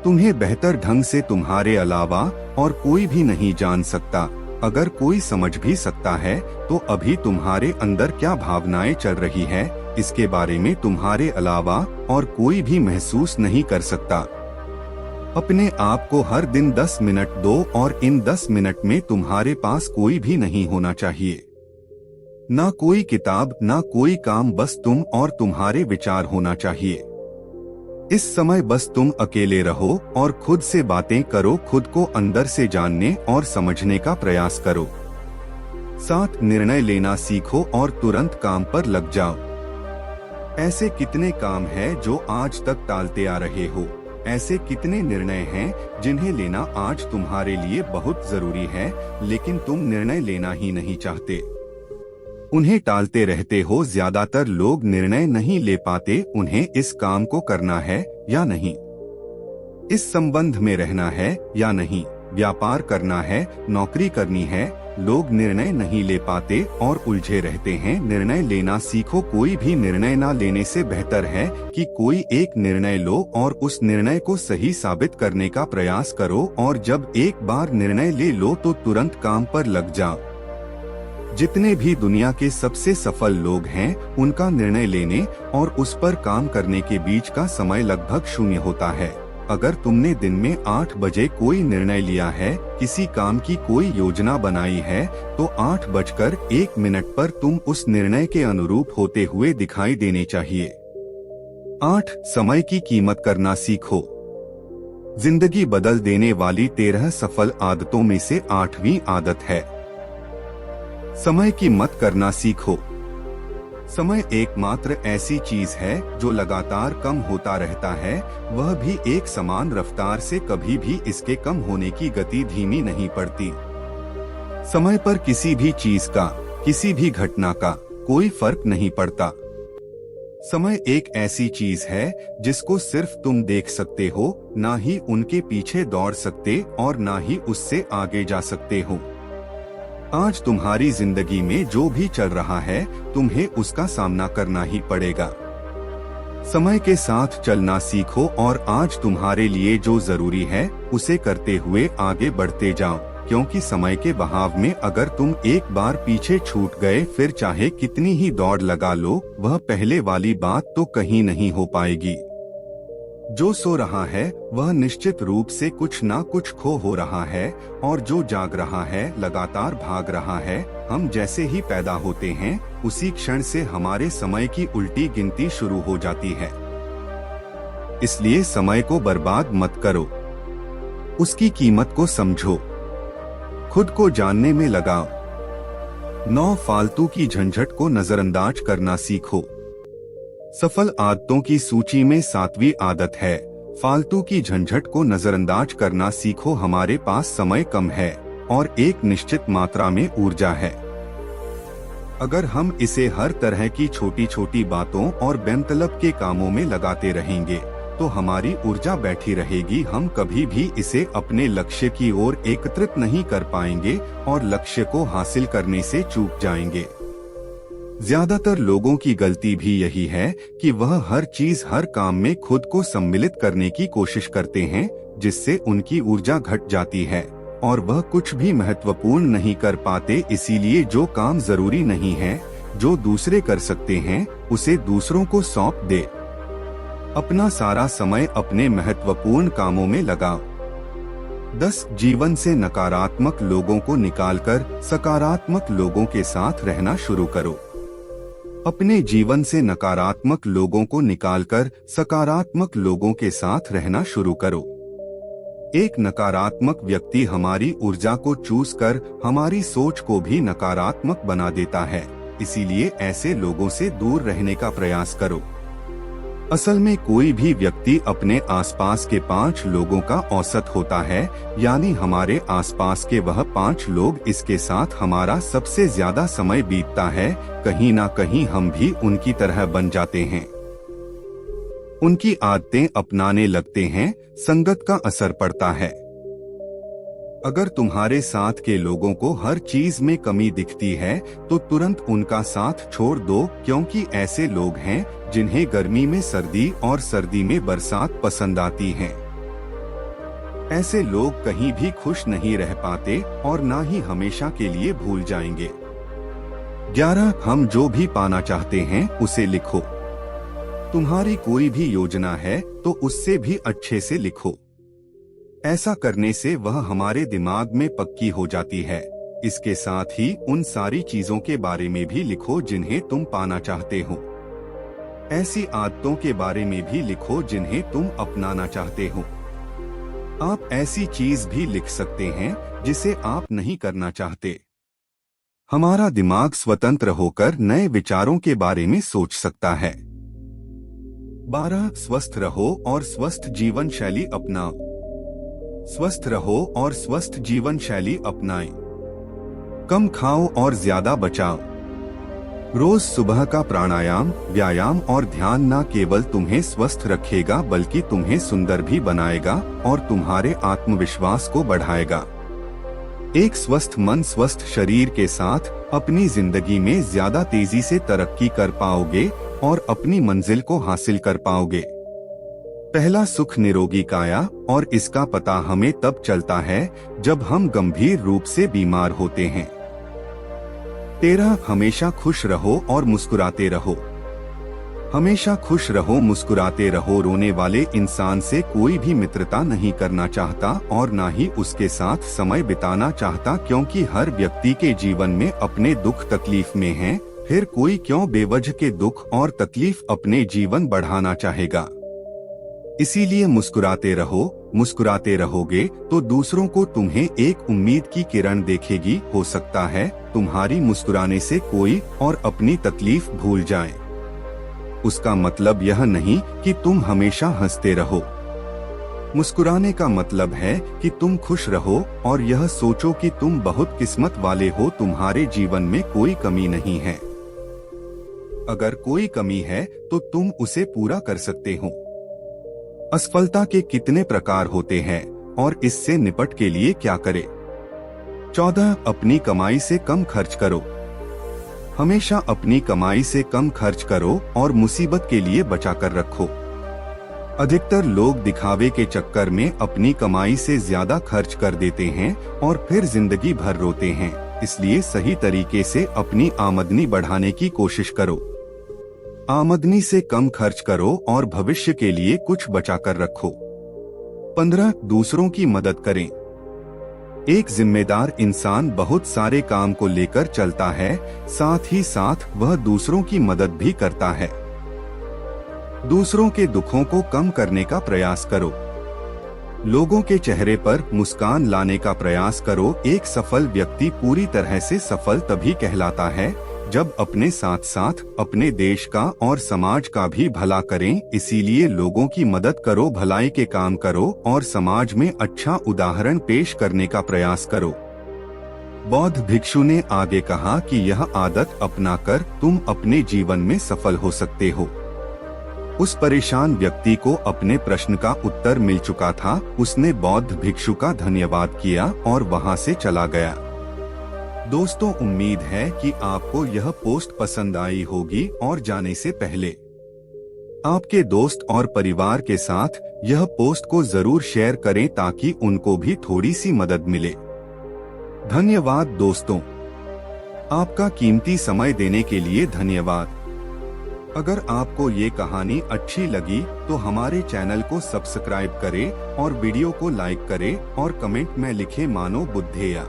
तुम्हें बेहतर ढंग से तुम्हारे अलावा और कोई भी नहीं जान सकता। अगर कोई समझ भी सकता है तो अभी तुम्हारे अंदर क्या भावनाएं चल रही है, इसके बारे में तुम्हारे अलावा और कोई भी महसूस नहीं कर सकता। अपने आप को हर दिन 10 मिनट दो और इन 10 मिनट में तुम्हारे पास कोई भी नहीं होना चाहिए। ना कोई किताब, ना कोई काम, बस तुम और तुम्हारे विचार होना चाहिए। इस समय बस तुम अकेले रहो और खुद से बातें करो, खुद को अंदर से जानने और समझने का प्रयास करो। साथ निर्णय लेना सीखो और तुरंत काम पर लग जाओ। ऐसे कितने काम हैं जो आज तक टालते आ रहे हो? ऐसे कितने निर्णय हैं जिन्हें लेना आज तुम्हारे लिए बहुत जरूरी है, लेकिन तुम निर्णय लेना ही नहीं चाहते, उन्हें टालते रहते हो। ज्यादातर लोग निर्णय नहीं ले पाते, उन्हें इस काम को करना है या नहीं, इस संबंध में रहना है या नहीं, व्यापार करना है, नौकरी करनी है। लोग निर्णय नहीं ले पाते और उलझे रहते हैं। निर्णय लेना सीखो। कोई भी निर्णय ना लेने से बेहतर है कि कोई एक निर्णय लो और उस निर्णय को सही साबित करने का प्रयास करो, और जब एक बार निर्णय ले लो तो तुरंत काम पर लग जाओ। जितने भी दुनिया के सबसे सफल लोग हैं, उनका निर्णय लेने और उस पर काम करने के बीच का समय लगभग 0 होता है। अगर तुमने दिन में 8 बजे कोई निर्णय लिया है, किसी काम की कोई योजना बनाई है, तो 8:01 पर तुम उस निर्णय के अनुरूप होते हुए दिखाई देने चाहिए। 8 समय की कीमत करना सीखो। जिंदगी बदल देने वाली 13 सफल आदतों में से 8वीं आदत है समय की मत करना सीखो। समय एकमात्र ऐसी चीज है जो लगातार कम होता रहता है, वह भी एक समान रफ्तार से। कभी भी इसके कम होने की गति धीमी नहीं पड़ती। समय पर किसी भी चीज का, किसी भी घटना का कोई फर्क नहीं पड़ता। समय एक ऐसी चीज है जिसको सिर्फ तुम देख सकते हो, ना ही उनके पीछे दौड़ सकते और ना ही उससे आगे जा सकते हो। आज तुम्हारी जिंदगी में जो भी चल रहा है, तुम्हें उसका सामना करना ही पड़ेगा। समय के साथ चलना सीखो और आज तुम्हारे लिए जो जरूरी है उसे करते हुए आगे बढ़ते जाओ, क्योंकि समय के बहाव में अगर तुम एक बार पीछे छूट गए, फिर चाहे कितनी ही दौड़ लगा लो, वह पहले वाली बात तो कहीं नहीं हो पाएगी। जो सो रहा है वह निश्चित रूप से कुछ ना कुछ खो हो रहा है, और जो जाग रहा है लगातार भाग रहा है। हम जैसे ही पैदा होते हैं, उसी क्षण से हमारे समय की उल्टी गिनती शुरू हो जाती है। इसलिए समय को बर्बाद मत करो, उसकी कीमत को समझो, खुद को जानने में लगाओ। 9 फालतू की झंझट को नजरअंदाज करना सीखो। सफल आदतों की सूची में 7वीं आदत है फालतू की झंझट को नजरअंदाज करना सीखो। हमारे पास समय कम है और एक निश्चित मात्रा में ऊर्जा है। अगर हम इसे हर तरह की छोटी छोटी बातों और बेमतलब के कामों में लगाते रहेंगे तो हमारी ऊर्जा बैठी रहेगी। हम कभी भी इसे अपने लक्ष्य की ओर एकत्रित नहीं कर पाएंगे और लक्ष्य को हासिल करने से चूक जाएंगे। ज्यादातर लोगों की गलती भी यही है कि वह हर चीज, हर काम में खुद को सम्मिलित करने की कोशिश करते हैं, जिससे उनकी ऊर्जा घट जाती है और वह कुछ भी महत्वपूर्ण नहीं कर पाते। इसीलिए जो काम जरूरी नहीं है, जो दूसरे कर सकते हैं, उसे दूसरों को सौंप दे। अपना सारा समय अपने महत्वपूर्ण कामों में लगाओ। 10 जीवन से नकारात्मक लोगों को निकालकर सकारात्मक लोगों के साथ रहना शुरू करो। अपने जीवन से नकारात्मक लोगों को निकालकर सकारात्मक लोगों के साथ रहना शुरू करो। एक नकारात्मक व्यक्ति हमारी ऊर्जा को चूस कर हमारी सोच को भी नकारात्मक बना देता है। इसीलिए ऐसे लोगों से दूर रहने का प्रयास करो। असल में कोई भी व्यक्ति अपने आसपास के 5 लोगों का औसत होता है, यानी हमारे आसपास के वह 5 लोग, इसके साथ हमारा सबसे ज्यादा समय बीतता है। कहीं ना कहीं हम भी उनकी तरह बन जाते हैं, उनकी आदतें अपनाने लगते हैं, संगत का असर पड़ता है। अगर तुम्हारे साथ के लोगों को हर चीज में कमी दिखती है तो तुरंत उनका साथ छोड़ दो, क्योंकि ऐसे लोग हैं जिन्हें गर्मी में सर्दी और सर्दी में बरसात पसंद आती है। ऐसे लोग कहीं भी खुश नहीं रह पाते और ना ही हमेशा के लिए भूल जाएंगे। 11 हम जो भी पाना चाहते हैं उसे लिखो। तुम्हारी कोई भी योजना है तो उससे भी अच्छे से लिखो। ऐसा करने से वह हमारे दिमाग में पक्की हो जाती है। इसके साथ ही उन सारी चीजों के बारे में भी लिखो जिन्हें तुम पाना चाहते हो। ऐसी आदतों के बारे में भी लिखो जिन्हें तुम अपनाना चाहते हो। आप ऐसी चीज भी लिख सकते हैं जिसे आप नहीं करना चाहते। हमारा दिमाग स्वतंत्र होकर नए विचारों के बारे में सोच सकता है। 12 स्वस्थ रहो और स्वस्थ जीवन शैली अपनाओ। स्वस्थ रहो और स्वस्थ जीवन शैली अपनाएं। कम खाओ और ज्यादा बचाओ। रोज सुबह का प्राणायाम, व्यायाम और ध्यान न केवल तुम्हें स्वस्थ रखेगा बल्कि तुम्हें सुंदर भी बनाएगा और तुम्हारे आत्मविश्वास को बढ़ाएगा। एक स्वस्थ मन स्वस्थ शरीर के साथ अपनी जिंदगी में ज्यादा तेजी से तरक्की कर पाओगे और अपनी मंजिल को हासिल कर पाओगे। पहला सुख निरोगी काया, और इसका पता हमें तब चलता है जब हम गंभीर रूप से बीमार होते हैं। 13 हमेशा खुश रहो और मुस्कुराते रहो। हमेशा खुश रहो, मुस्कुराते रहो। रोने वाले इंसान से कोई भी मित्रता नहीं करना चाहता और ना ही उसके साथ समय बिताना चाहता, क्योंकि हर व्यक्ति के जीवन में अपने दुख तकलीफ में है। फिर कोई क्यों बेवजह के दुख और तकलीफ अपने जीवन बढ़ाना चाहेगा। इसीलिए मुस्कुराते रहो। मुस्कुराते रहोगे तो दूसरों को तुम्हें एक उम्मीद की किरण देखेगी। हो सकता है तुम्हारी मुस्कुराने से कोई और अपनी तकलीफ भूल जाए। उसका मतलब यह नहीं कि तुम हमेशा हंसते रहो। मुस्कुराने का मतलब है कि तुम खुश रहो और यह सोचो कि तुम बहुत किस्मत वाले हो, तुम्हारे जीवन में कोई कमी नहीं है। अगर कोई कमी है तो तुम उसे पूरा कर सकते हो। असफलता के कितने प्रकार होते हैं और इससे निपट के लिए क्या करें। 14 अपनी कमाई से कम खर्च करो। हमेशा अपनी कमाई से कम खर्च करो और मुसीबत के लिए बचा कर रखो। अधिकतर लोग दिखावे के चक्कर में अपनी कमाई से ज्यादा खर्च कर देते हैं और फिर जिंदगी भर रोते हैं। इसलिए सही तरीके से अपनी आमदनी बढ़ाने की कोशिश करो। आमदनी से कम खर्च करो और भविष्य के लिए कुछ बचा कर रखो। 15 दूसरों की मदद करें। एक जिम्मेदार इंसान बहुत सारे काम को लेकर चलता है, साथ ही साथ वह दूसरों की मदद भी करता है। दूसरों के दुखों को कम करने का प्रयास करो। लोगों के चेहरे पर मुस्कान लाने का प्रयास करो। एक सफल व्यक्ति पूरी तरह से सफल तभी कहलाता है जब अपने साथ साथ अपने देश का और समाज का भी भला करें। इसीलिए लोगों की मदद करो, भलाई के काम करो और समाज में अच्छा उदाहरण पेश करने का प्रयास करो। बौद्ध भिक्षु ने आगे कहा कि यह आदत अपनाकर तुम अपने जीवन में सफल हो सकते हो। उस परेशान व्यक्ति को अपने प्रश्न का उत्तर मिल चुका था। उसने बौद्ध भिक्षु का धन्यवाद किया और वहां से चला गया। दोस्तों, उम्मीद है कि आपको यह पोस्ट पसंद आई होगी और जाने से पहले आपके दोस्त और परिवार के साथ यह पोस्ट को जरूर शेयर करें ताकि उनको भी थोड़ी सी मदद मिले। धन्यवाद दोस्तों, आपका कीमती समय देने के लिए धन्यवाद। अगर आपको ये कहानी अच्छी लगी तो हमारे चैनल को सब्सक्राइब करें और वीडियो को लाइक करें और कमेंट में लिखें मानो बुद्धेया।